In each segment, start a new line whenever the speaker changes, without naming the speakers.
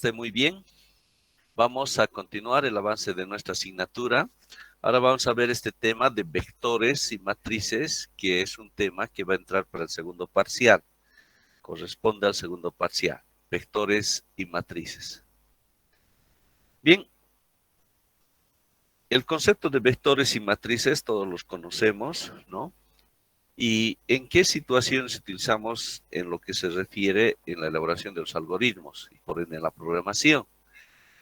esté muy bien. Vamos a continuar el avance de nuestra asignatura. Ahora vamos a ver este tema de vectores y matrices, que es un tema que va a entrar para el segundo parcial. Corresponde al segundo parcial, vectores y matrices. Bien, el concepto de vectores y matrices todos los conocemos, ¿no? ¿Y en qué situaciones utilizamos en lo que se refiere en la elaboración de los algoritmos y por ende en la programación?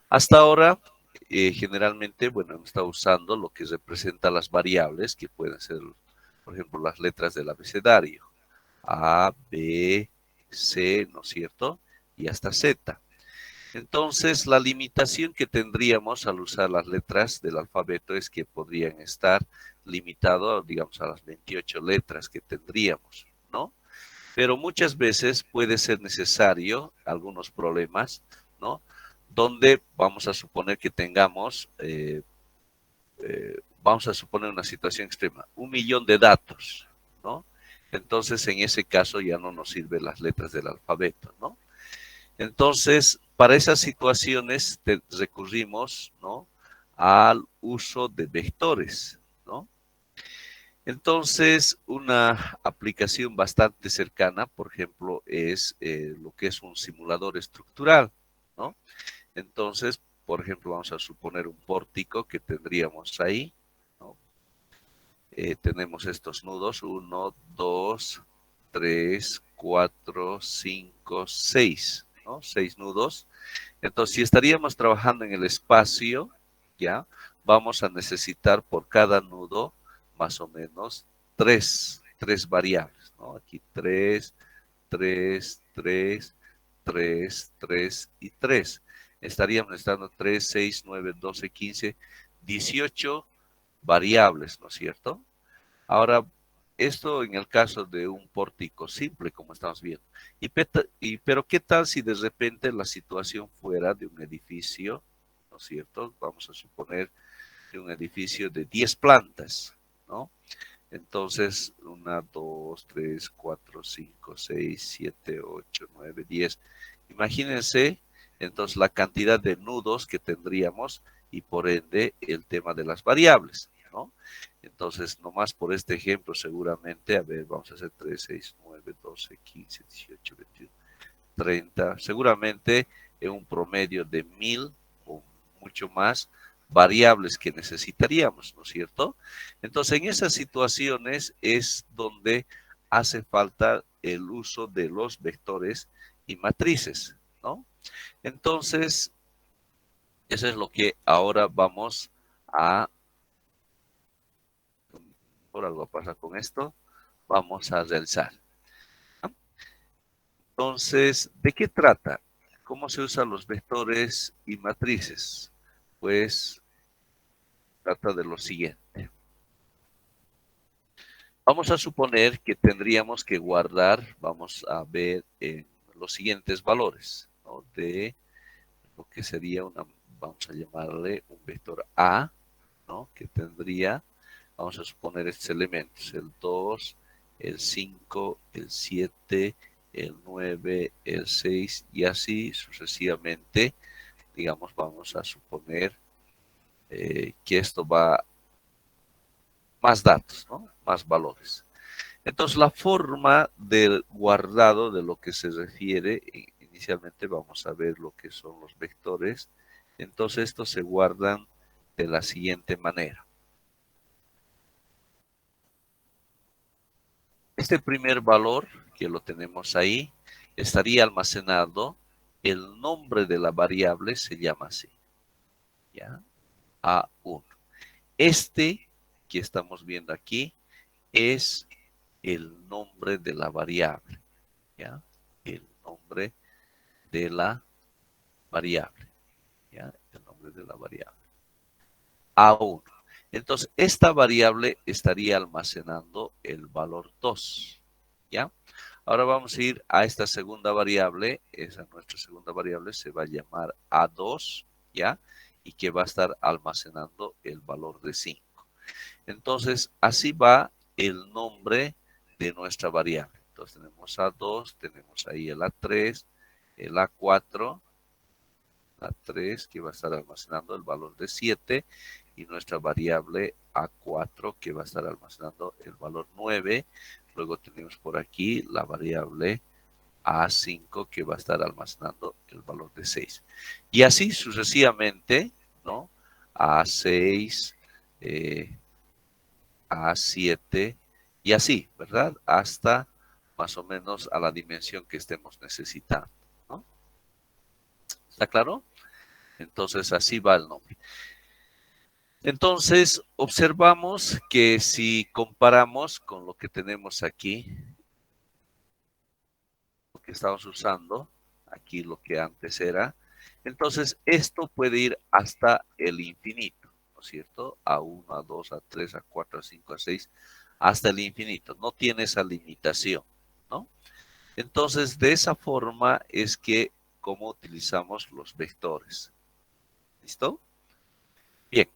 Hasta ahora, generalmente, bueno, hemos estado usando lo que representa las variables, que pueden ser, por ejemplo, las letras del abecedario. A, B, C, ¿no es cierto? Y hasta Z. Entonces, la limitación que tendríamos al usar las letras del alfabeto es que podrían estar limitados, digamos, a las 28 letras que tendríamos, ¿no? Pero muchas veces puede ser necesario algunos problemas, ¿no? Donde vamos a suponer que tengamos, vamos a suponer una situación extrema, 1.000.000 de datos, ¿no? Entonces, en ese caso ya no nos sirven las letras del alfabeto, ¿no? Entonces, para esas situaciones recurrimos, ¿no?, al uso de vectores, ¿no? Entonces, una aplicación bastante cercana, por ejemplo, es lo que es un simulador estructural, ¿no? Entonces, por ejemplo, vamos a suponer un pórtico que tendríamos ahí, ¿no? Tenemos estos nudos, 1, 2, 3, 4, 5, 6, ¿no? 6 nudos. Entonces, si estaríamos trabajando en el espacio, ¿ya? Vamos a necesitar por cada nudo más o menos tres variables, ¿no? Aquí 3, 3, 3, 3, 3 y 3. Estaríamos necesitando 3, 6, 9, 12, 15, 18 variables, ¿no es cierto? Ahora, esto en el caso de un pórtico simple, como estamos viendo. Pero ¿qué tal si de repente la situación fuera de un edificio, ¿no es cierto? Vamos a suponer de un edificio de 10 plantas, ¿no? Entonces, 1, 2, 3, 4, 5, 6, 7, 8, 9, 10. Imagínense, entonces, la cantidad de nudos que tendríamos y por ende el tema de las variables, ¿no? Entonces, nomás por este ejemplo, seguramente, a ver, vamos a hacer 3, 6, 9, 12, 15, 18, 21, 30. Seguramente en un promedio de 1.000 o mucho más variables que necesitaríamos, ¿no es cierto? Entonces, en esas situaciones es donde hace falta el uso de los vectores y matrices, ¿no? Entonces, eso es lo que ahora vamos a, por algo pasa con esto, vamos a realizar. Entonces, ¿de qué trata? ¿Cómo se usan los vectores y matrices? Pues trata de lo siguiente. Vamos a suponer que tendríamos que guardar, vamos a ver los siguientes valores, ¿no?, de lo que sería una, vamos a llamarle un vector A, ¿no?, que tendría, vamos a suponer estos elementos, el 2, el 5, el 7, el 9, el 6 y así sucesivamente. Digamos, vamos a suponer que esto va más datos, ¿no?, más valores. Entonces, la forma del guardado de lo que se refiere, inicialmente vamos a ver lo que son los vectores. Entonces, estos se guardan de la siguiente manera. Este primer valor, que lo tenemos ahí, estaría almacenado. El nombre de la variable se llama así, ¿ya? A1. Este que estamos viendo aquí es el nombre de la variable, ¿ya? El nombre de la variable, ¿ya? El nombre de la variable. A1. Entonces, esta variable estaría almacenando el valor 2, ¿ya? Ahora vamos a ir a esta segunda variable. Esa nuestra segunda variable se va a llamar A2, ¿ya? Y que va a estar almacenando el valor de 5. Entonces, así va el nombre de nuestra variable. Entonces, tenemos A2, tenemos ahí el A3, el A4, A3 que va a estar almacenando el valor de 7 y nuestra variable A4 que va a estar almacenando el valor 9. Luego tenemos por aquí la variable A5 que va a estar almacenando el valor de 6. Y así sucesivamente, ¿no? A6, A7 y así, ¿verdad? Hasta más o menos a la dimensión que estemos necesitando, ¿no? ¿Está claro? Entonces así va el nombre. Entonces observamos que si comparamos con lo que tenemos aquí, lo que estamos usando, aquí lo que antes era, entonces esto puede ir hasta el infinito, ¿no es cierto? A1, A2, A3, A4, A5, A6, hasta el infinito. No tiene esa limitación, ¿no? Entonces, de esa forma es que cómo utilizamos los vectores. ¿Listo? Bien.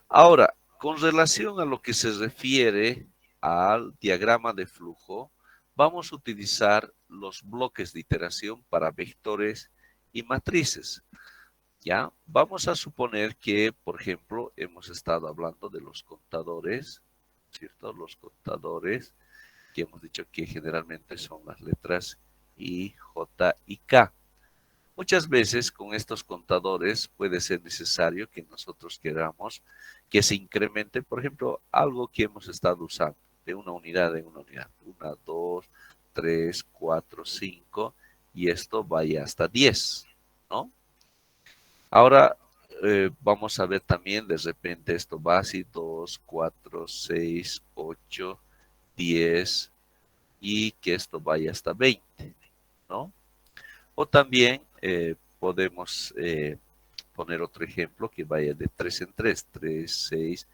Ahora, con relación a lo que se refiere al diagrama de flujo, vamos a utilizar los bloques de iteración para vectores y matrices. ¿Ya? Vamos a suponer que, por ejemplo, hemos estado hablando de los contadores, ¿cierto? Los contadores que hemos dicho que generalmente son las letras I, J y K. Muchas veces con estos contadores puede ser necesario que nosotros queramos que se incremente, por ejemplo, algo que hemos estado usando, de una unidad en una unidad. 1, 2, 3, 4, 5, y esto vaya hasta 10, ¿no? Ahora vamos a ver también, de repente esto va así, 2, 4, 6, 8, 10, y que esto vaya hasta 20, ¿no? O también podemos poner otro ejemplo que vaya de 3 en 3, 3, 6,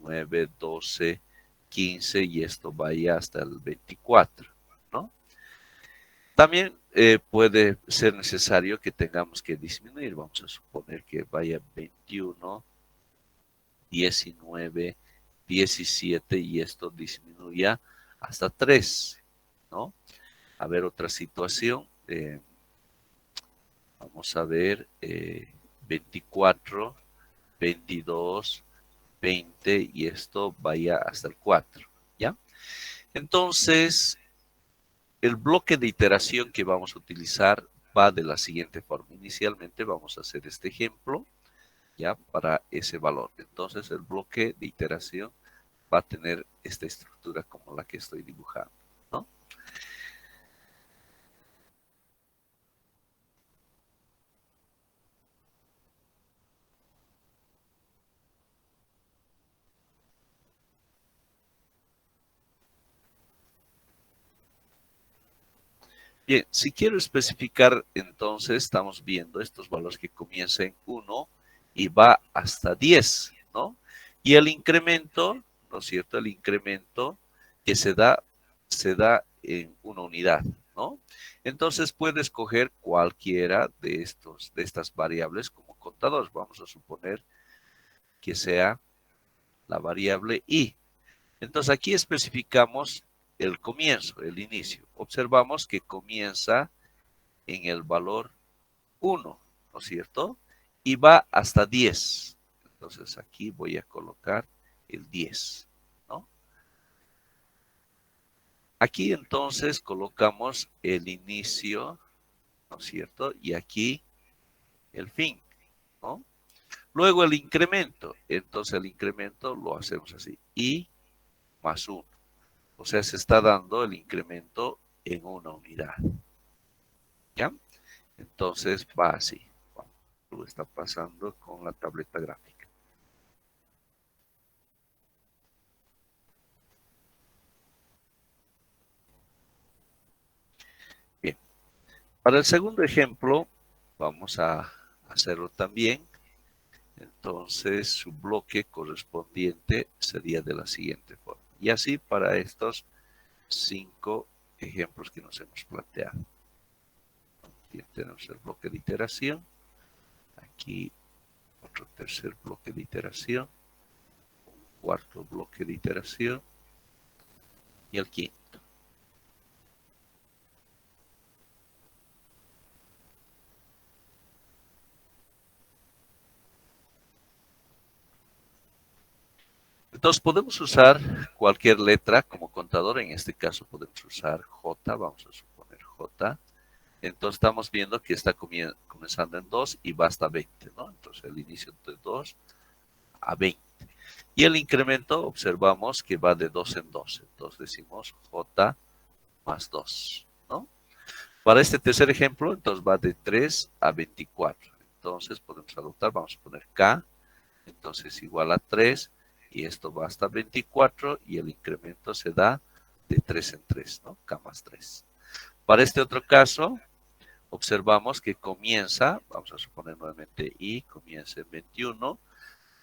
9, 12, 15 y esto vaya hasta el 24, ¿no? También puede ser necesario que tengamos que disminuir, vamos a suponer que vaya 21, 19, 17 y esto disminuya hasta 3, ¿no? A ver otra situación. Vamos a ver 24, 22, 20 y esto vaya hasta el 4, ¿ya? Entonces, el bloque de iteración que vamos a utilizar va de la siguiente forma. Inicialmente vamos a hacer este ejemplo, ¿ya? Para ese valor. Entonces, el bloque de iteración va a tener esta estructura como la que estoy dibujando, ¿no? Bien, si quiero especificar, entonces estamos viendo estos valores que comienzan en 1 y va hasta 10, ¿no? Y el incremento, ¿no es cierto? El incremento que se da en una unidad, ¿no? Entonces puede escoger cualquiera de estas variables como contador. Vamos a suponer que sea la variable i. Entonces aquí especificamos el comienzo, el inicio. Observamos que comienza en el valor 1, ¿no es cierto? Y va hasta 10. Entonces aquí voy a colocar el 10, ¿no? Aquí entonces colocamos el inicio, ¿no es cierto? Y aquí el fin, ¿no? Luego el incremento. Entonces el incremento lo hacemos así. I más 1. O sea, se está dando el incremento en una unidad. ¿Ya? Entonces va así. Lo está pasando con la tableta gráfica. Bien. Para el segundo ejemplo, vamos a hacerlo también. Entonces, su bloque correspondiente sería de la siguiente forma. Y así para estos 5 ejemplos que nos hemos planteado. Aquí tenemos el bloque de iteración. Aquí otro tercer bloque de iteración. Cuarto bloque de iteración. Y el quinto. Entonces podemos usar cualquier letra como contador. En este caso podemos usar J, vamos a suponer J. Entonces estamos viendo que está comenzando en 2 y va hasta 20, ¿no? Entonces el inicio de 2 a 20. Y el incremento observamos que va de 2 en 2. Entonces decimos J más 2, ¿no? Para este tercer ejemplo, entonces va de 3 a 24. Entonces podemos adoptar, vamos a poner K, entonces igual a 3, y esto va hasta 24, y el incremento se da de 3 en 3, ¿no? K más 3. Para este otro caso, observamos que comienza, vamos a suponer nuevamente I, comienza en 21,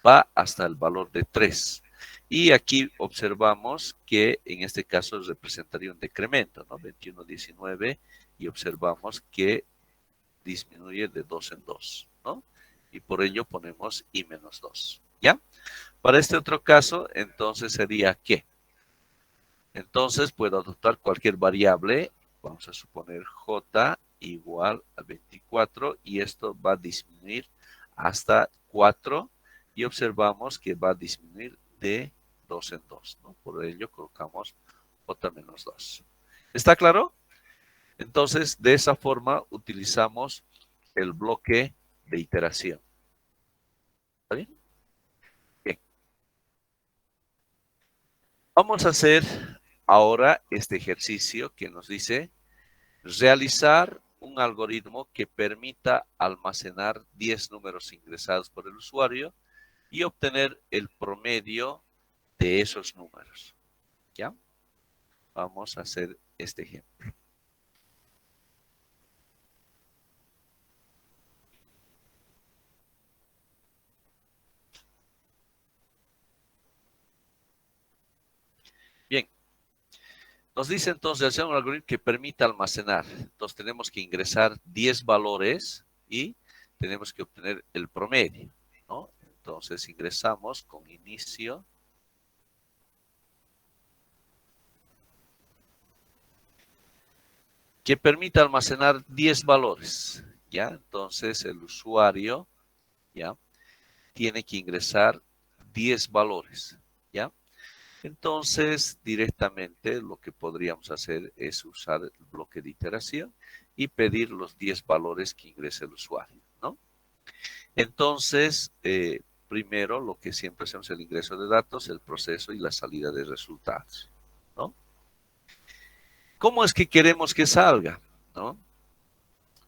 va hasta el valor de 3. Y aquí observamos que en este caso representaría un decremento, ¿no? 21, 19, y observamos que disminuye de 2 en 2, ¿no? Y por ello ponemos I menos 2, ¿ya? Para este otro caso, entonces sería ¿qué? Entonces puedo adoptar cualquier variable, vamos a suponer J igual a 24, y esto va a disminuir hasta 4, y observamos que va a disminuir de 2 en 2, ¿no? Por ello colocamos J menos 2. ¿Está claro? Entonces, de esa forma utilizamos el bloque de iteración. ¿Está bien? Bien. Vamos a hacer ahora este ejercicio que nos dice realizar un algoritmo que permita almacenar 10 números ingresados por el usuario y obtener el promedio de esos números. ¿Ya? Vamos a hacer este ejemplo. Bien, nos dice entonces hacer un algoritmo que permita almacenar. Entonces tenemos que ingresar 10 valores y tenemos que obtener el promedio, ¿no? Entonces ingresamos con inicio. Que permita almacenar 10 valores, ¿ya? Entonces el usuario, ¿ya? Tiene que ingresar 10 valores, ¿ya? Entonces, directamente lo que podríamos hacer es usar el bloque de iteración y pedir los 10 valores que ingrese el usuario, ¿no? Entonces, primero lo que siempre hacemos es el ingreso de datos, el proceso y la salida de resultados, ¿no? ¿Cómo es que queremos que salga, no?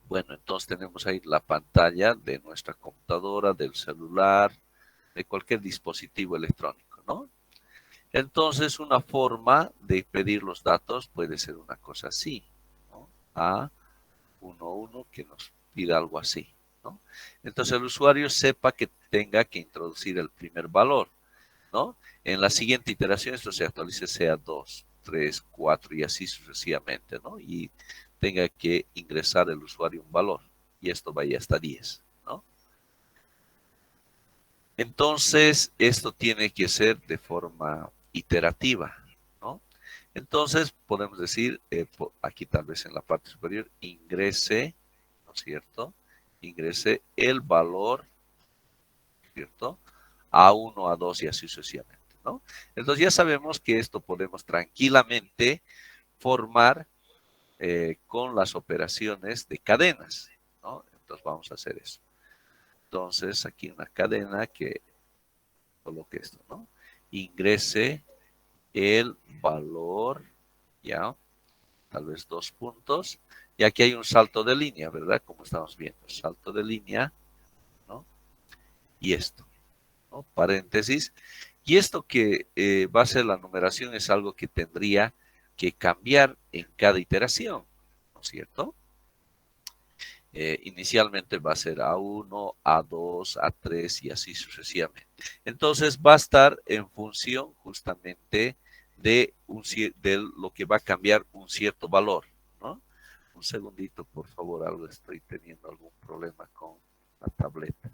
Bueno, entonces tenemos ahí la pantalla de nuestra computadora, del celular, de cualquier dispositivo electrónico, ¿no? Entonces, una forma de pedir los datos puede ser una cosa así, ¿no? A11 que nos pida algo así, ¿no? Entonces, el usuario sepa que tenga que introducir el primer valor, ¿no? En la siguiente iteración esto se actualice sea 2, 3, 4 y así sucesivamente, ¿no? Y tenga que ingresar el usuario un valor y esto vaya hasta 10, ¿no? Entonces, esto tiene que ser de forma iterativa, ¿no? Entonces, podemos decir, aquí tal vez en la parte superior, ingrese, ¿no es cierto? Ingrese el valor, ¿cierto? A1, A2 y así sucesivamente, ¿no? Entonces ya sabemos que esto podemos tranquilamente formar con las operaciones de cadenas, ¿no? Entonces vamos a hacer eso. Entonces aquí una cadena que coloque esto, ¿no? Ingrese el valor, ¿ya? Tal vez 2 puntos. Y aquí hay un salto de línea, ¿verdad? Como estamos viendo, salto de línea, ¿no? Y esto, ¿no? Paréntesis. Y esto que va a ser la numeración es algo que tendría que cambiar en cada iteración, ¿no es cierto? Inicialmente va a ser A1, A2, A3 y así sucesivamente. Entonces va a estar en función justamente de lo que va a cambiar un cierto valor, ¿no? Un segundito, por favor, algo estoy teniendo algún problema con la tableta.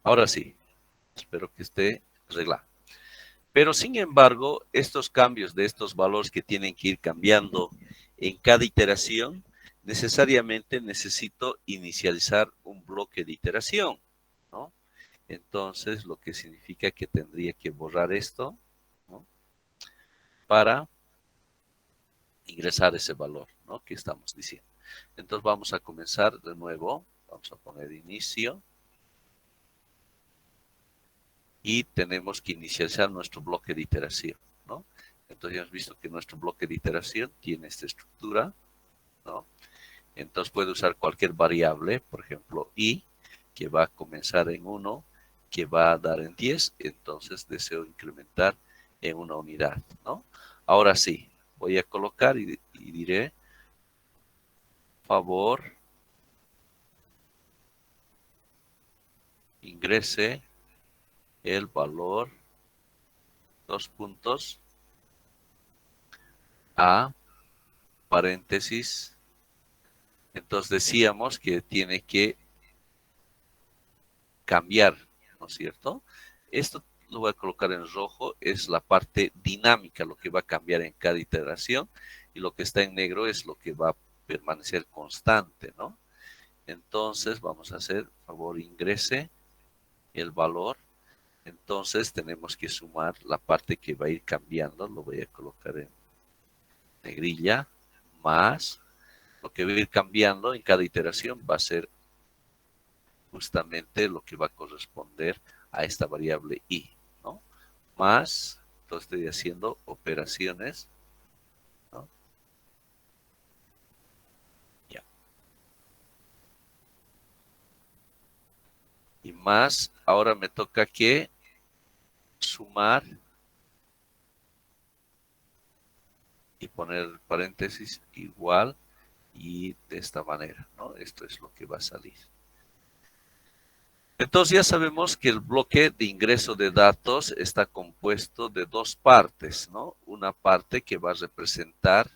Ahora sí, espero que esté arreglado. Pero sin embargo, estos cambios de estos valores que tienen que ir cambiando en cada iteración, necesariamente necesito inicializar un bloque de iteración, ¿no? Entonces, lo que significa que tendría que borrar esto, ¿no? Para ingresar ese valor, ¿no? Que estamos diciendo. Entonces, vamos a comenzar de nuevo. Vamos a poner inicio. Y tenemos que inicializar nuestro bloque de iteración, ¿no? Entonces ya hemos visto que nuestro bloque de iteración tiene esta estructura, ¿no? Entonces puede usar cualquier variable, por ejemplo, i, que va a comenzar en 1, que va a dar en 10, entonces deseo incrementar en una unidad, ¿no? Ahora sí, voy a colocar y diré, favor, ingrese el valor, dos puntos, a, paréntesis. Entonces decíamos que tiene que cambiar, ¿no es cierto? Esto lo voy a colocar en rojo, es la parte dinámica, lo que va a cambiar en cada iteración, y lo que está en negro es lo que va a permanecer constante, ¿no? Entonces vamos a hacer, por favor, ingrese el valor. Entonces tenemos que sumar la parte que va a ir cambiando, lo voy a colocar en negrilla, más lo que va a ir cambiando en cada iteración va a ser justamente lo que va a corresponder a esta variable i, ¿no? Más, entonces estoy haciendo operaciones, ¿no? Ya. Y más, ahora me toca que sumar y poner paréntesis igual y de esta manera, ¿no? Esto es lo que va a salir. Entonces ya sabemos que el bloque de ingreso de datos está compuesto de dos partes, ¿no? Una parte que va a representar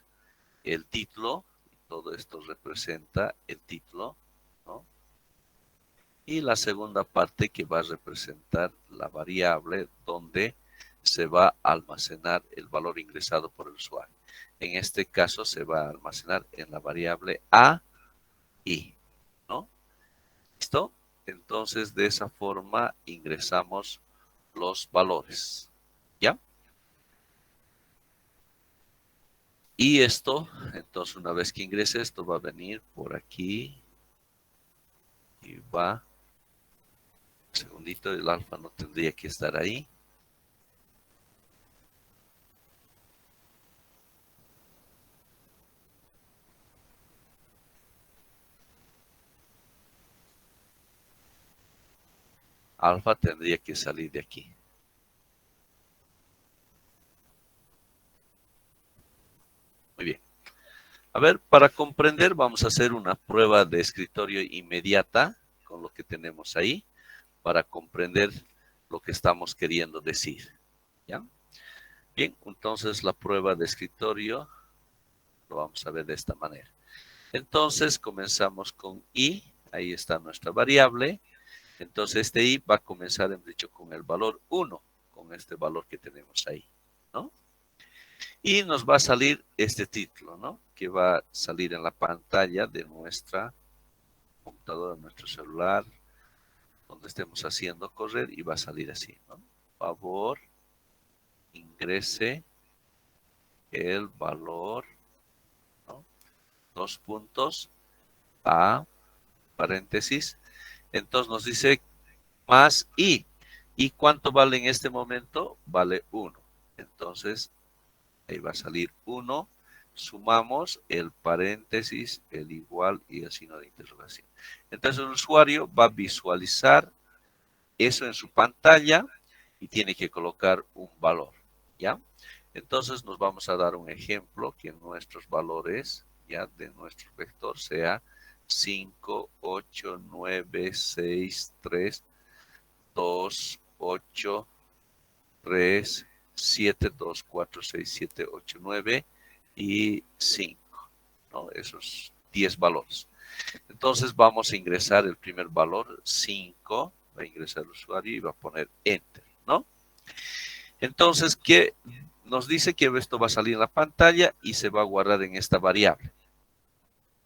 el título, todo esto representa el título, ¿no? Y la segunda parte que va a representar la variable donde se va a almacenar el valor ingresado por el usuario. En este caso se va a almacenar en la variable a i, ¿no? ¿Listo? Entonces de esa forma ingresamos los valores, ¿ya? Y esto, entonces una vez que ingrese esto va a venir por aquí y va, un segundito, el alfa no tendría que estar ahí. Alfa tendría que salir de aquí. Muy bien. A ver, para comprender vamos a hacer una prueba de escritorio inmediata con lo que tenemos ahí para comprender lo que estamos queriendo decir. ¿Ya? Bien, entonces la prueba de escritorio lo vamos a ver de esta manera. Entonces comenzamos con i, ahí está nuestra variable. Entonces este i va a comenzar, hemos dicho, con el valor 1, con este valor que tenemos ahí, ¿no? Y nos va a salir este título, ¿no? Que va a salir en la pantalla de nuestra computadora, nuestro celular, donde estemos haciendo correr y va a salir así, ¿no? Favor, ingrese el valor, ¿no? Dos puntos, a, paréntesis. Entonces nos dice más i. ¿Y cuánto vale en este momento? Vale 1. Entonces, ahí va a salir 1. Sumamos el paréntesis, el igual y el signo de interrogación. Entonces el usuario va a visualizar eso en su pantalla y tiene que colocar un valor, ¿ya? Entonces nos vamos a dar un ejemplo que nuestros valores, ya, de nuestro vector sea 5, 8, 9, 6, 3, 2, 8, 3, 7, 2, 4, 6, 7, 8, 9 y 5, ¿no? Esos 10 valores. Entonces vamos a ingresar el primer valor, 5, Va a ingresar el usuario y va a poner Enter, ¿no? Entonces, ¿qué nos dice? Que esto va a salir en la pantalla y se va a guardar en esta variable,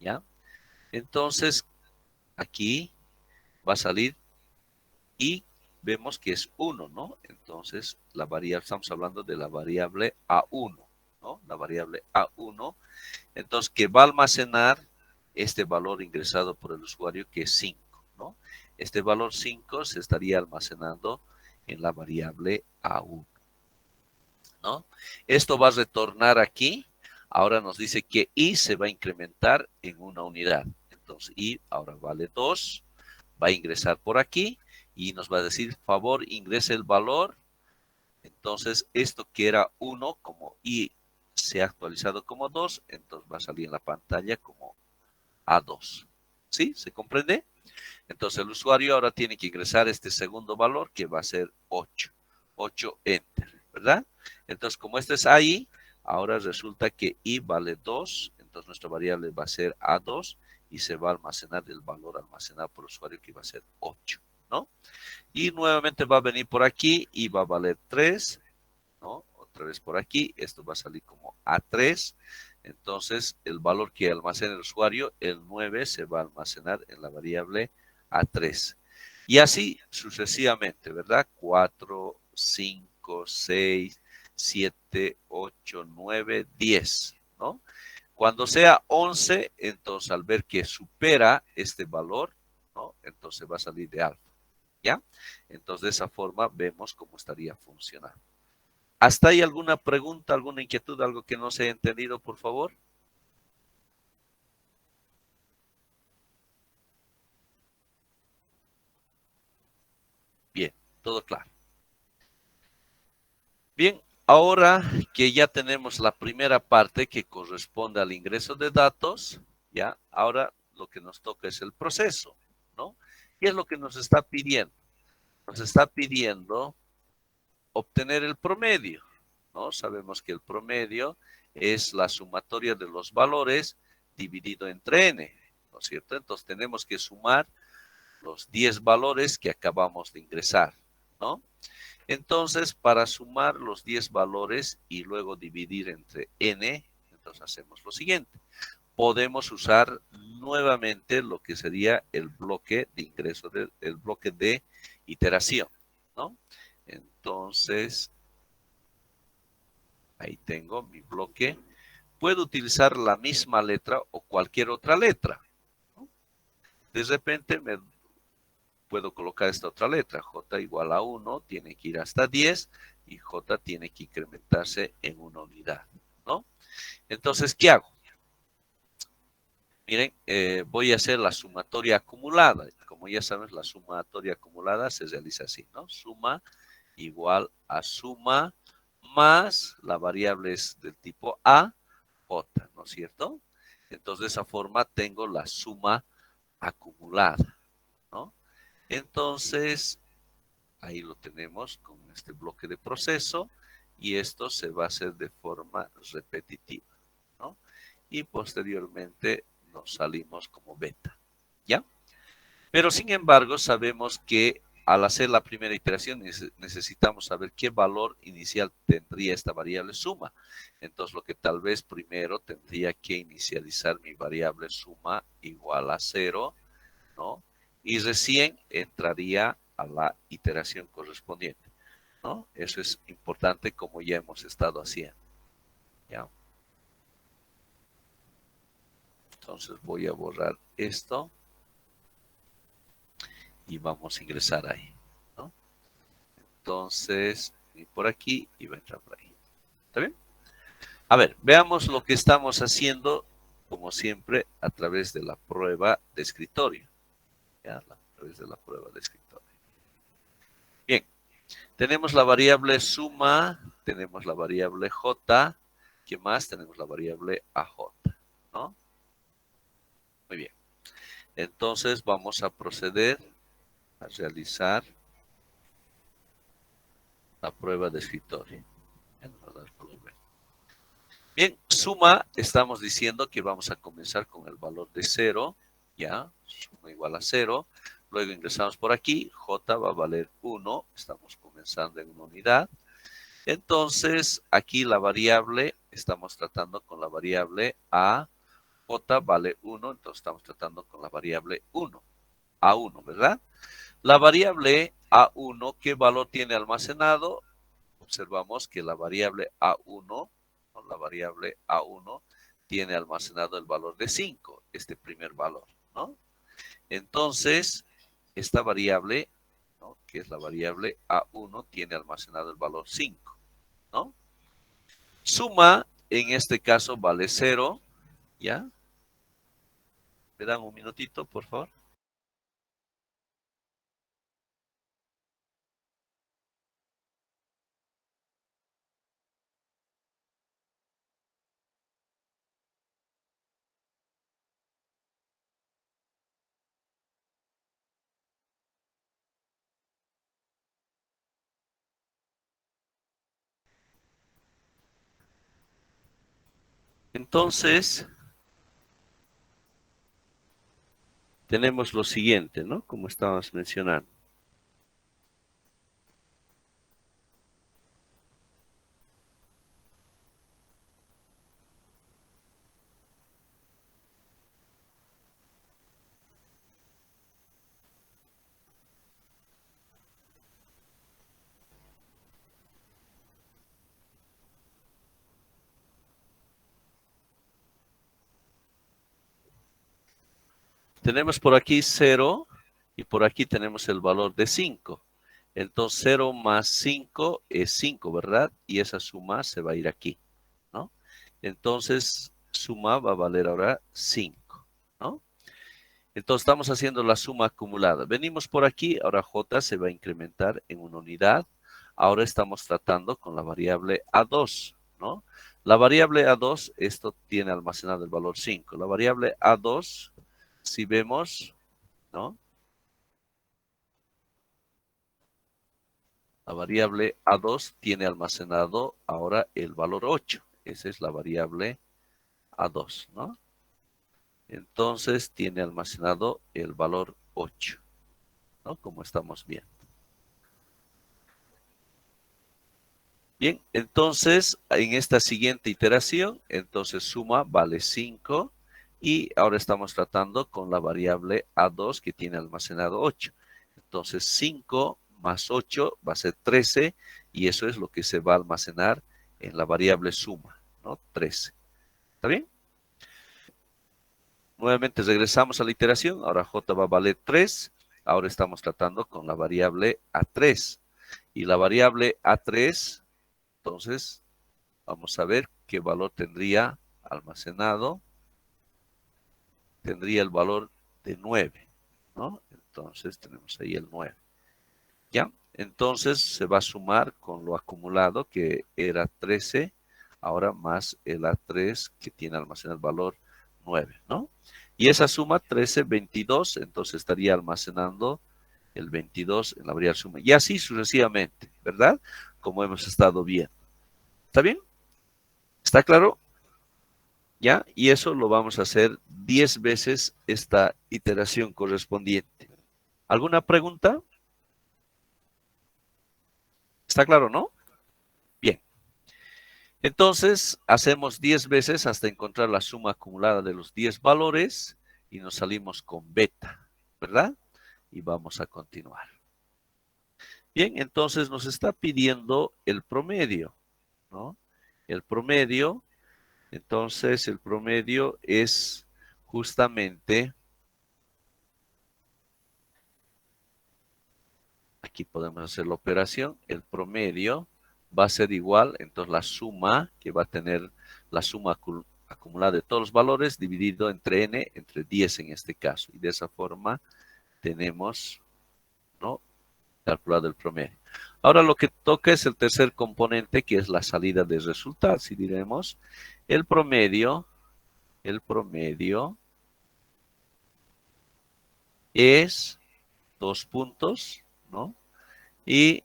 ¿ya? Entonces, aquí va a salir y vemos que es 1, ¿no? Entonces, la variable, estamos hablando de la variable A1, ¿no? La variable A1, entonces, que va a almacenar este valor ingresado por el usuario, que es 5, ¿no? Este valor 5 se estaría almacenando en la variable A1, ¿no? Esto va a retornar aquí. Ahora nos dice que I se va a incrementar en una unidad. Entonces, I ahora vale 2. Va a ingresar por aquí y nos va a decir, favor, ingrese el valor. Entonces, esto que era 1, como I se ha actualizado como 2, entonces va a salir en la pantalla como A2. ¿Sí? ¿Se comprende? Entonces, el usuario ahora tiene que ingresar este segundo valor, que va a ser 8. 8, Enter, ¿verdad? Entonces, como este es ahí, ahora resulta que I vale 2, entonces nuestra variable va a ser A2 y se va a almacenar el valor almacenado por el usuario, que va a ser 8, ¿no? Y nuevamente va a venir por aquí y va a valer 3, ¿no? Otra vez por aquí, esto va a salir como A3. Entonces, el valor que almacena el usuario, el 9, se va a almacenar en la variable A3. Y así sucesivamente, ¿verdad? 4, 5, 6, 7, 8, 9, 10, ¿no? Cuando sea 11, entonces al ver que supera este valor, ¿no? Entonces va a salir de alfa, ¿ya? Entonces de esa forma vemos cómo estaría funcionando. ¿Hasta ahí alguna pregunta, alguna inquietud, algo que no se haya entendido, por favor? Bien, todo claro. Bien, ahora que ya tenemos la primera parte que corresponde al ingreso de datos, ya, ahora lo que nos toca es el proceso, ¿no? ¿Qué es lo que nos está pidiendo? Nos está pidiendo obtener el promedio, ¿no? Sabemos que el promedio es la sumatoria de los valores dividido entre n, ¿no es cierto? Entonces tenemos que sumar los 10 valores que acabamos de ingresar, ¿no? Entonces, para sumar los 10 valores y luego dividir entre n, entonces hacemos lo siguiente. Podemos usar nuevamente lo que sería el bloque de ingreso, el bloque de iteración, ¿no? Entonces, ahí tengo mi bloque. Puedo utilizar la misma letra o cualquier otra letra, ¿no? De repente me puedo colocar esta otra letra, J igual a 1, tiene que ir hasta 10 y J tiene que incrementarse en una unidad, ¿no? Entonces, ¿qué hago? Miren, voy a hacer la sumatoria acumulada. Como ya sabes, la sumatoria acumulada se realiza así, ¿no? Suma igual a suma más la variable es del tipo A, J, ¿no es cierto? Entonces, de esa forma tengo la suma acumulada, ¿no? Entonces, ahí lo tenemos con este bloque de proceso y esto se va a hacer de forma repetitiva, ¿no? Y posteriormente nos salimos como beta, ¿ya? Pero sin embargo sabemos que al hacer la primera iteración necesitamos saber qué valor inicial tendría esta variable suma. Entonces lo que tal vez primero tendría que inicializar mi variable suma igual a 0, ¿no? Y recién entraría a la iteración correspondiente, ¿no? Eso es importante como ya hemos estado haciendo, ¿ya? Entonces voy a borrar esto y vamos a ingresar ahí, ¿no? Entonces, por aquí y va a entrar por ahí. ¿Está bien? A ver, veamos lo que estamos haciendo, como siempre, a través de la prueba de escritorio. ¿Ya? A través de la prueba de escritorio. Bien, tenemos la variable suma, tenemos la variable j, ¿qué más? Tenemos la variable aj, ¿no? Muy bien. Entonces vamos a proceder a realizar la prueba de escritorio. Bien, suma, estamos diciendo que vamos a comenzar con el valor de 0, ¿ya? Suma igual a 0. Luego ingresamos por aquí, J va a valer 1, estamos comenzando en una unidad. Entonces, aquí la variable, estamos tratando con la variable A, J vale 1, entonces estamos tratando con la variable 1, A1, ¿verdad? La variable A1, ¿qué valor tiene almacenado? Observamos que la variable A1, ¿no? La variable A1 tiene almacenado el valor de 5, este primer valor, ¿no? Entonces, esta variable, ¿no? Que es la variable A1, tiene almacenado el valor 5, ¿no? Suma, en este caso, vale 0, ¿ya? ¿Me dan un minutito, por favor? Entonces, tenemos lo siguiente, ¿no? Como estábamos mencionando. Tenemos por aquí 0 y por aquí tenemos el valor de 5. Entonces 0 más 5 es 5, ¿verdad? Y esa suma se va a ir aquí, ¿no? Entonces suma va a valer ahora 5, ¿no? Entonces estamos haciendo la suma acumulada. Venimos por aquí, ahora J se va a incrementar en una unidad. Ahora estamos tratando con la variable A2, ¿no? La variable A2, esto tiene almacenado el valor 5. La variable A2, si vemos, ¿no? La variable A2 tiene almacenado ahora el valor 8. Esa es la variable A2, ¿no? Entonces tiene almacenado el valor 8, ¿no? Como estamos viendo. Bien, entonces en esta siguiente iteración, entonces suma vale 5 y ahora estamos tratando con la variable A2 que tiene almacenado 8. Entonces 5 más 8 va a ser 13 y eso es lo que se va a almacenar en la variable suma, ¿no? 13. ¿Está bien? Nuevamente regresamos a la iteración, ahora J va a valer 3, ahora estamos tratando con la variable A3 y la variable A3, entonces vamos a ver qué valor tendría almacenado. Tendría el valor de 9, ¿no? Entonces tenemos ahí el 9. ¿Ya? Entonces se va a sumar con lo acumulado que era 13, ahora más el A3 que tiene almacenado el valor 9, ¿no? Y esa suma 13, 22, entonces estaría almacenando el 22 en la variable suma. Y así sucesivamente, ¿verdad? Como hemos estado viendo. ¿Está bien? ¿Está claro? ¿Ya? Y eso lo vamos a hacer 10 veces esta iteración correspondiente. ¿Alguna pregunta? ¿Está claro, no? Bien. Entonces, hacemos 10 veces hasta encontrar la suma acumulada de los 10 valores y nos salimos con beta, ¿verdad? Y vamos a continuar. Bien, entonces nos está pidiendo el promedio, ¿no? El promedio, entonces el promedio es justamente, aquí podemos hacer la operación, el promedio va a ser igual, entonces la suma que va a tener la suma acumulada de todos los valores dividido entre n, entre 10 en este caso. Y de esa forma tenemos, ¿no?, calculado el promedio. Ahora lo que toca es el tercer componente, que es la salida de resultados. Y diremos, el promedio es 2 puntos, ¿no? Y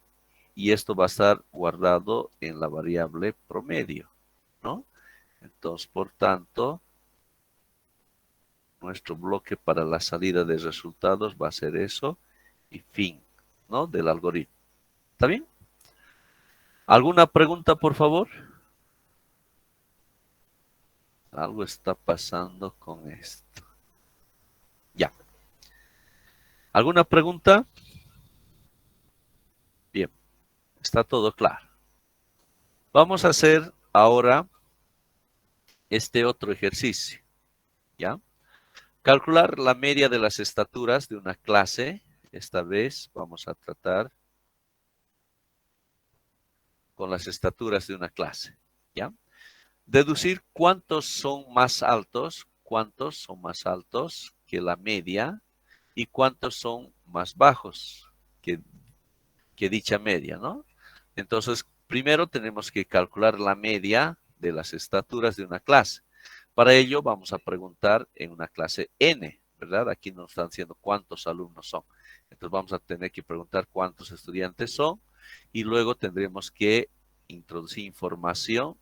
esto va a estar guardado en la variable promedio, ¿no? Entonces, por tanto, Nuestro bloque para la salida de resultados va a ser eso y fin, ¿no? Del algoritmo. ¿Está bien? ¿Alguna pregunta, por favor? Algo está pasando con esto. Ya. ¿Alguna pregunta? Bien, está todo claro. Vamos a hacer ahora este otro ejercicio, ¿ya? Calcular la media de las estaturas de una clase. Esta vez vamos a tratar con las estaturas de una clase, ¿ya? Deducir cuántos son más altos que la media y cuántos son más bajos que, que dicha media, ¿no? Entonces, primero tenemos que calcular la media de las estaturas de una clase. Para ello vamos a preguntar en una clase N, ¿verdad? Aquí nos están diciendo cuántos alumnos son. Entonces vamos a tener que preguntar cuántos estudiantes son y luego tendremos que introducir información,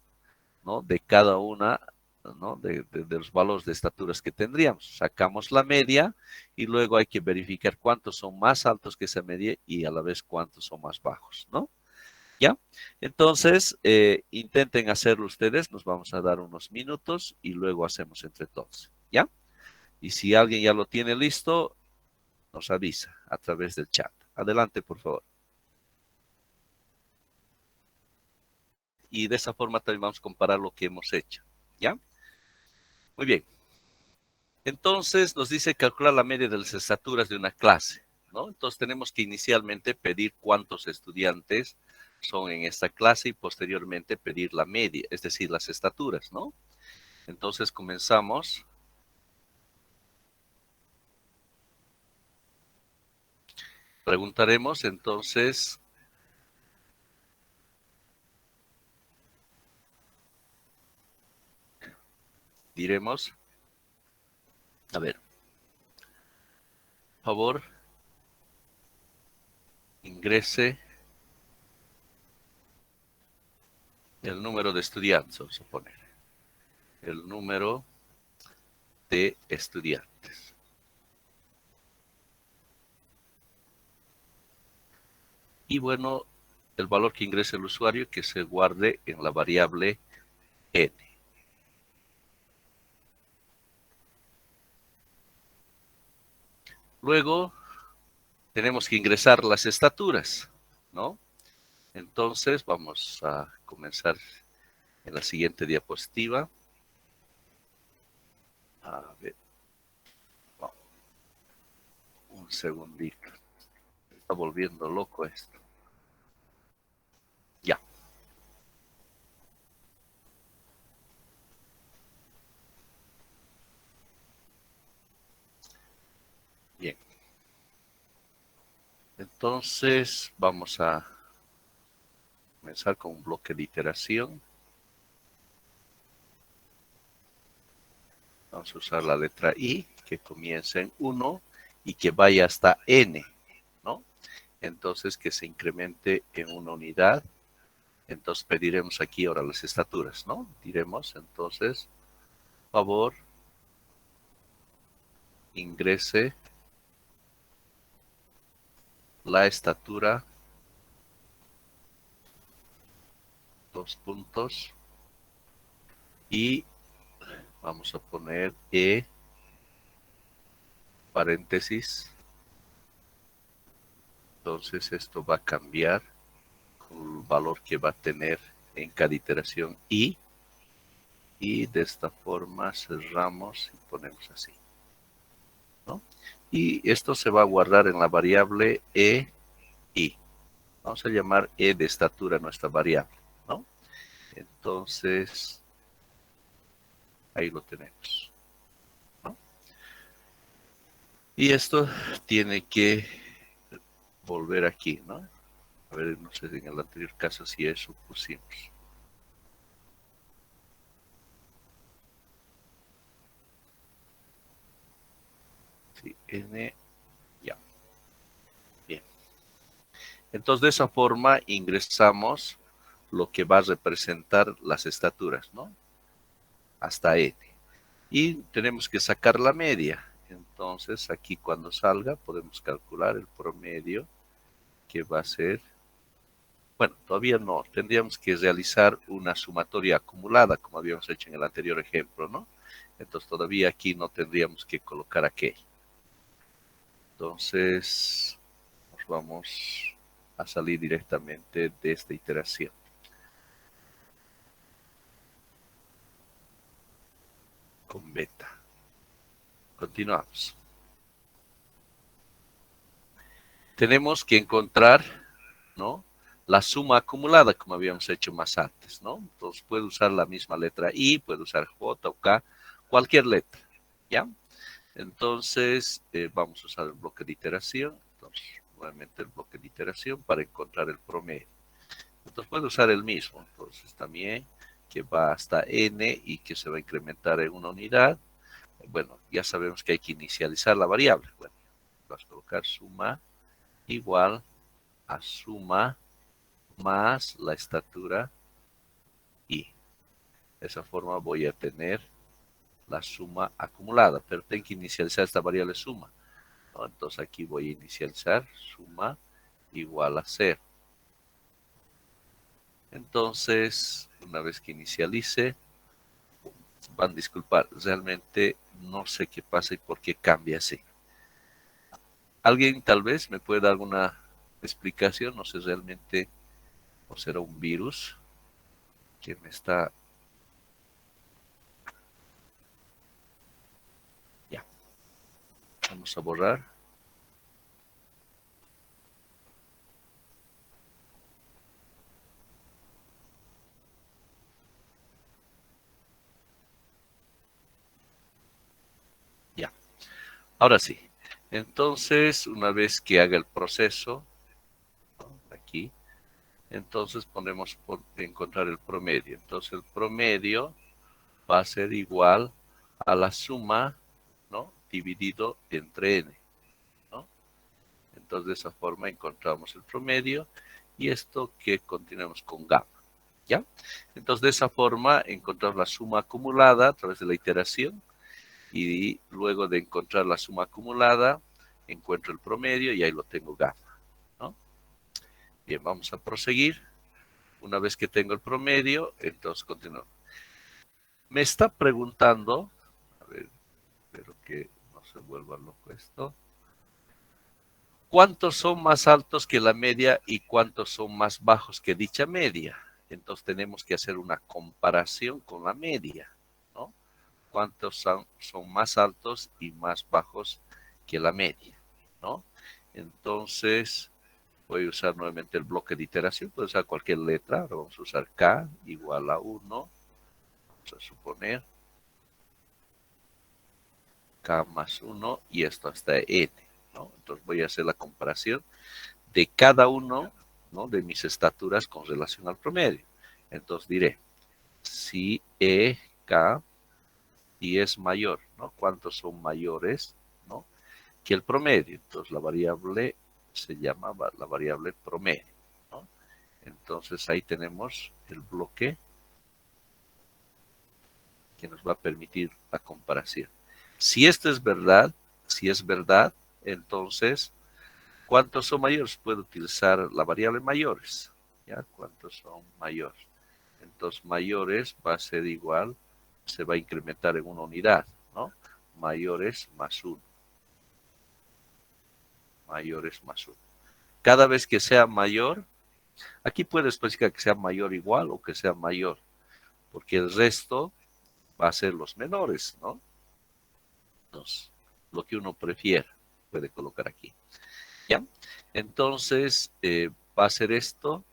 ¿no? De cada una, ¿no? De los valores de estaturas que tendríamos. Sacamos la media y luego hay que verificar cuántos son más altos que esa media y a la vez cuántos son más bajos, ¿no? ¿Ya? Entonces, intenten hacerlo ustedes, nos vamos a dar unos minutos y luego hacemos entre todos, ¿ya? Y si alguien ya lo tiene listo, nos avisa a través del chat. Adelante, por favor. Y de esa forma también vamos a comparar lo que hemos hecho, ¿ya? Muy bien. Entonces, nos dice calcular la media de las estaturas de una clase, ¿no? Entonces, tenemos que inicialmente pedir cuántos estudiantes son en esta clase y posteriormente pedir la media, es decir, las estaturas, ¿no? Entonces comenzamos. Preguntaremos entonces, diremos, a ver, por favor, ingrese el número de estudiantes, vamos a poner, el número de estudiantes. Y bueno, el valor que ingrese el usuario que se guarde en la variable n. Luego tenemos que ingresar las estaturas, ¿no? Entonces vamos a comenzar en la siguiente diapositiva. A ver, un segundito. Me está volviendo loco esto. Ya. Bien. Entonces vamos a comenzar con un bloque de iteración. Vamos a usar la letra I, que comienza en 1 y que vaya hasta N, ¿no? Entonces que se incremente en una unidad. Entonces pediremos aquí ahora las estaturas, ¿no? Diremos entonces, por favor, ingrese la estatura, dos puntos, y vamos a poner E, paréntesis. Entonces esto va a cambiar con el valor que va a tener en cada iteración I. Y de esta forma cerramos y ponemos así, ¿no? Y esto se va a guardar en la variable EI. Vamos a llamar E de estatura nuestra variable, ¿no? Entonces, ahí lo tenemos, ¿no? Y esto tiene que volver aquí, ¿no? A ver, no sé en el anterior caso si eso pusimos. Sí, N, ya. Bien. Entonces, de esa forma ingresamos lo que va a representar las estaturas, ¿no? Hasta N. y tenemos que sacar la media. Entonces, aquí cuando salga, podemos calcular el promedio, que va a ser, bueno, todavía no, tendríamos que realizar una sumatoria acumulada, como habíamos hecho en el anterior ejemplo, ¿no? Entonces, todavía aquí no tendríamos que colocar aquello. Entonces, nos vamos a salir directamente de esta iteración. Con beta. Continuamos. Tenemos que encontrar, ¿no?, la suma acumulada, como habíamos hecho más antes, ¿no? Entonces, puede usar la misma letra I, puede usar J o K, cualquier letra, ¿ya? Entonces, vamos a usar el bloque de iteración. Entonces, nuevamente el bloque de iteración para encontrar el promedio. Entonces, puede usar el mismo. Entonces, también que va hasta n y que se va a incrementar en una unidad. Bueno, ya sabemos que hay que inicializar la variable. Bueno, vas a colocar suma igual a suma más la estatura y. De esa forma voy a tener la suma acumulada, pero tengo que inicializar esta variable suma, ¿no? Entonces aquí voy a inicializar suma igual a 0. Entonces, una vez que inicialice, van a disculpar, realmente no sé qué pasa y por qué cambia así. ¿Alguien tal vez me puede dar alguna explicación? No sé realmente, o será un virus que me está... Ya, vamos a borrar. Ya, ahora sí. Entonces, una vez que haga el proceso, ¿no?, aquí, entonces ponemos por encontrar el promedio. Entonces, el promedio va a ser igual a la suma, ¿no?, dividido entre n, ¿no? Entonces, de esa forma encontramos el promedio y esto que continuamos con gamma, ¿ya? Entonces, de esa forma encontramos la suma acumulada a través de la iteración y luego de encontrar la suma acumulada, encuentro el promedio y ahí lo tengo gamma, ¿no? Bien, vamos a proseguir. Una vez que tengo el promedio, entonces continúo. Me está preguntando, a ver, espero que no se vuelva loco esto. ¿Cuántos son más altos que la media y cuántos son más bajos que dicha media? Entonces tenemos que hacer una comparación con la media, ¿no? ¿Cuántos son más altos y más bajos que la media, ¿no? Entonces voy a usar nuevamente el bloque de iteración, puedo usar cualquier letra, ahora vamos a usar K igual a 1, vamos a suponer K más 1 y esto hasta N, ¿no? Entonces voy a hacer la comparación de cada uno, ¿no?, de mis estaturas con relación al promedio. Entonces diré, si EK y es mayor, ¿no? ¿Cuántos son mayores, ¿no?, que el promedio? Entonces la variable se llama la variable promedio, ¿no? Entonces ahí tenemos el bloque que nos va a permitir la comparación. Si esto es verdad, si es verdad, entonces, ¿cuántos son mayores? Puedo utilizar la variable mayores, ¿ya? ¿Cuántos son mayores? Entonces, mayores va a ser igual, se va a incrementar en una unidad, ¿no? Mayores más 1. Mayores más 1. Cada vez que sea mayor, aquí puede especificar que sea mayor igual o que sea mayor, porque el resto va a ser los menores, ¿no? Entonces, lo que uno prefiera, puede colocar aquí, ¿ya? Entonces, va a ser esto,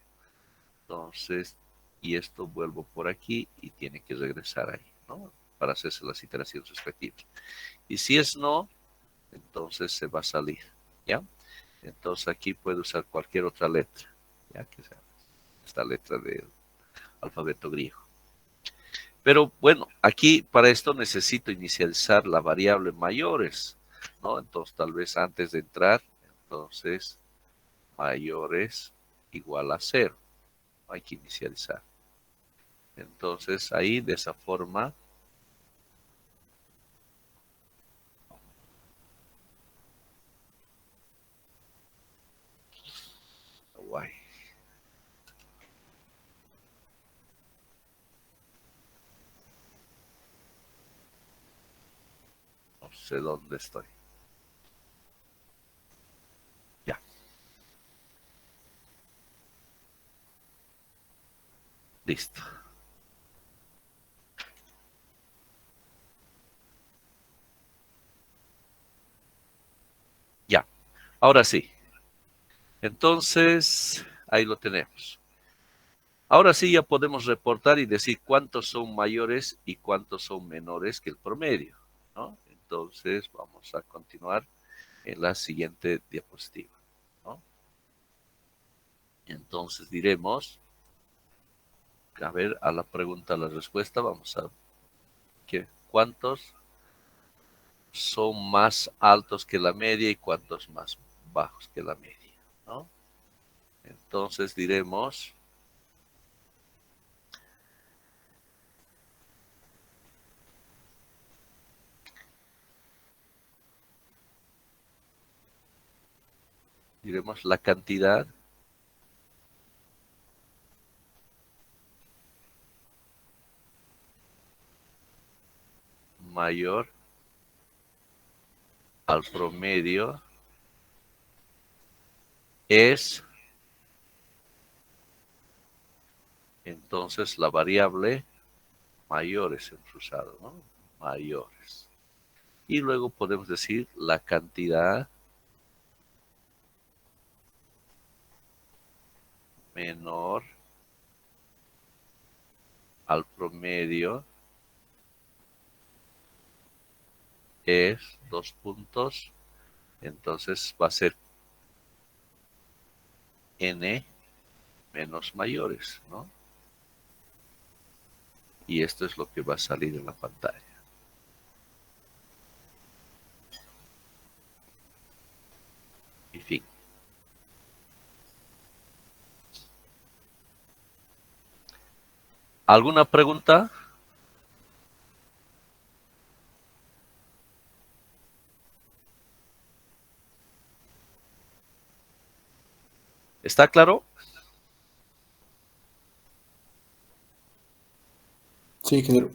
entonces, y esto vuelvo por aquí y tiene que regresar ahí, ¿no?, para hacerse las iteraciones respectivas. Y si es no, entonces se va a salir, ¿ya? Entonces aquí puedo usar cualquier otra letra, ya que sea esta letra del alfabeto griego. Pero bueno, aquí para esto necesito inicializar la variable mayores, ¿no? Entonces tal vez antes de entrar, entonces mayores igual a 0. Hay que inicializar. Entonces ahí de esa forma sé dónde estoy. Ya. Listo. Ya. Ahora sí. Entonces, ahí lo tenemos. Ahora sí ya podemos reportar y decir cuántos son mayores y cuántos son menores que el promedio, ¿no? Entonces, vamos a continuar en la siguiente diapositiva, ¿no? Entonces diremos, a ver, a la pregunta, a la respuesta, vamos a ver cuántos son más altos que la media y cuántos más bajos que la media, ¿no? Entonces diremos, la cantidad mayor al promedio es entonces la variable mayores hemos usado, ¿no? Mayores. Y luego podemos decir la cantidad menor al promedio es 2 puntos. Entonces va a ser n menos mayores, ¿no? Y esto es lo que va a salir en la pantalla. Y fin. ¿Alguna pregunta? ¿Está claro?
Sí, ingeniero.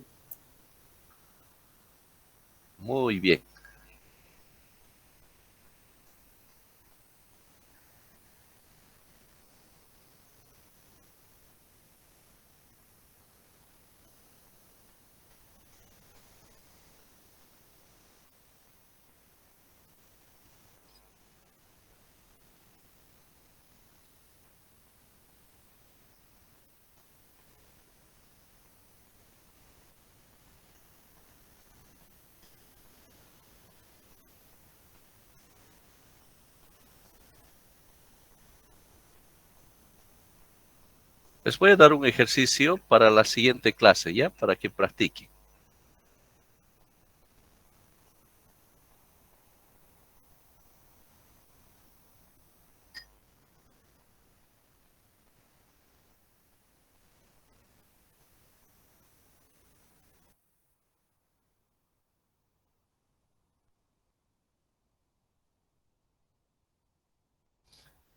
Muy bien. Les voy a dar un ejercicio para la siguiente clase, ¿ya? Para que practiquen.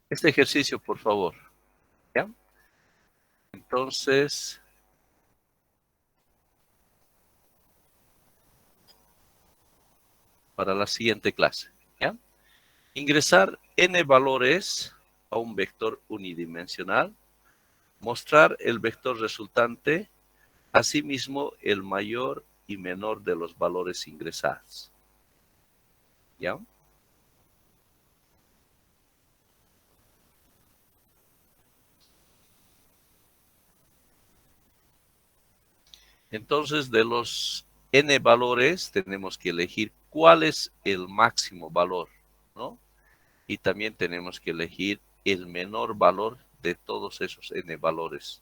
Este ejercicio, por favor, ¿ya? Entonces, para la siguiente clase, ¿ya? Ingresar n valores a un vector unidimensional, mostrar el vector resultante, asimismo el mayor y menor de los valores ingresados, ¿ya? Entonces, de los n valores, tenemos que elegir cuál es el máximo valor, ¿no? Y también tenemos que elegir el menor valor de todos esos n valores.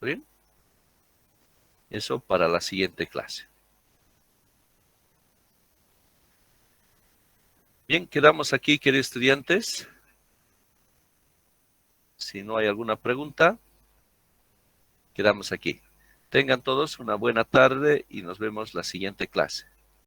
¿Bien? Eso para la siguiente clase. Bien, quedamos aquí, queridos estudiantes. Si no hay alguna pregunta, quedamos aquí. Tengan todos una buena tarde y nos vemos la siguiente clase.